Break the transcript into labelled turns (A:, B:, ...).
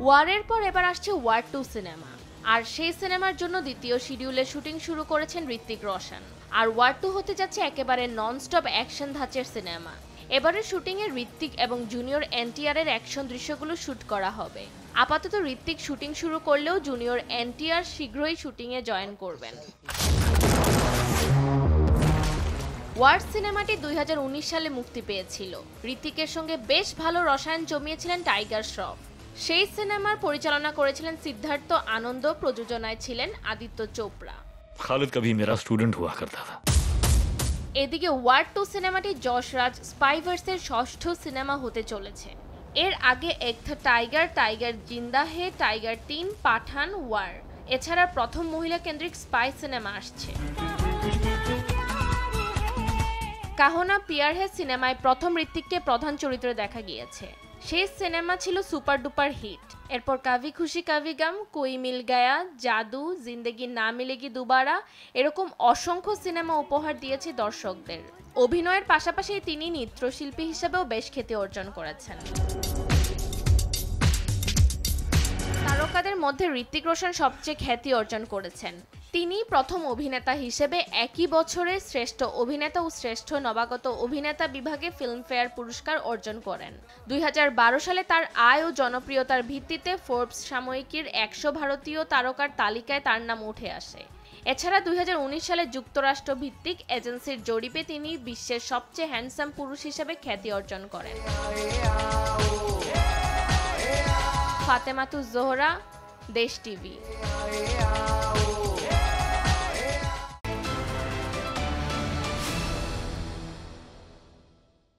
A: ওয়ারের পর এবার আসছে ওয়ার 2 সিনেমা, আর সেই সিনেমার জন্য দ্বিতীয় শিডিউলে শুটিং শুরু করেছেন ঋত্বিক রোশন। আর ওয়ার 2 হতে যাচ্ছে একেবারে নন-স্টপ অ্যাকশন ধাঁচের সিনেমা। এবারের শুটিংয়ে ঋত্বিক এবং জুনিয়র এনটিআর এর অ্যাকশন দৃশ্যগুলো শুট করা হবে। আপাতত ঋত্বিক শুটিং শুরু করলেও জুনিয়র এনটিআর শীঘ্রই শুটিংয়ে জয়েন করবেন। ওয়ার সিনেমাটি 2019 সালে মুক্তি পেয়েছিল। ঋত্বিকের সঙ্গে বেশ ভালো রসায়ন জমিয়েছিলেন টাইগার শ্রফ। সেই সিনেমার পরিচালনা করেছিলেন সিদ্ধার্থ আনন্দ, প্রযোজনায় ছিলেন আদিত্য চোপড়া।
B: খালিদ কভি মেরা স্টুডেন্ট হুয়া করতা থা।
A: এদিকে ওয়ার 2 সিনেমাটি যশ রাজ স্পাইভার্সের ষষ্ঠ সিনেমা হতে চলেছে। এর আগে এক থা টাইগার, টাইগার জিন্দা হে, টাইগার 3, পাঠান, ওয়ার এছাড়া প্রথম মহিলা কেন্দ্রিক স্পাই সিনেমা আসছে। কাহনা পিয়ার হে সিনেমায় প্রথম ঋত্বিককে প্রধান চরিত্রে দেখা গিয়েছে। সেই সিনেমা ছিল সুপার ডুপার হিট। এরপর কাভি খুশি কাভি গাম, কোই মিল গায়া, জাদু, জিন্দেগি না মিলেগি দুবারা এরকম অসংখ্য সিনেমা উপহার দিয়েছে দর্শকদের। অভিনয়ের পাশাপাশি তিনি নৃত্যশিল্পী হিসেবেও বেশ খ্যাতি অর্জন করেছেন। তারকাদের মধ্যে ঋত্বিক রোশন সবচেয়ে খ্যাতি অর্জন করেছেন। তিনি প্রথম অভিনেতা হিসেবে একই বছরে শ্রেষ্ঠ অভিনেতা ও শ্রেষ্ঠ নবাগত অভিনেতা বিভাগে ফিল্মফেয়ার পুরস্কার অর্জন করেন। 2012 সালে তার আয় ও জনপ্রিয়তার ভিত্তিতে ফোর্বস সাময়িকীর 100 ভারতীয় তারকার তালিকায় তার নাম উঠে আসে। এছাড়া 2019 সালে যুক্তরাষ্ট্র ভিত্তিক এজেন্সির জরিপে তিনি বিশ্বের সবচেয়ে হ্যান্ডসাম পুরুষ হিসেবে খ্যাতি অর্জন করেন। ফাতেমাতুজ জোহরা, দেশ টিভি।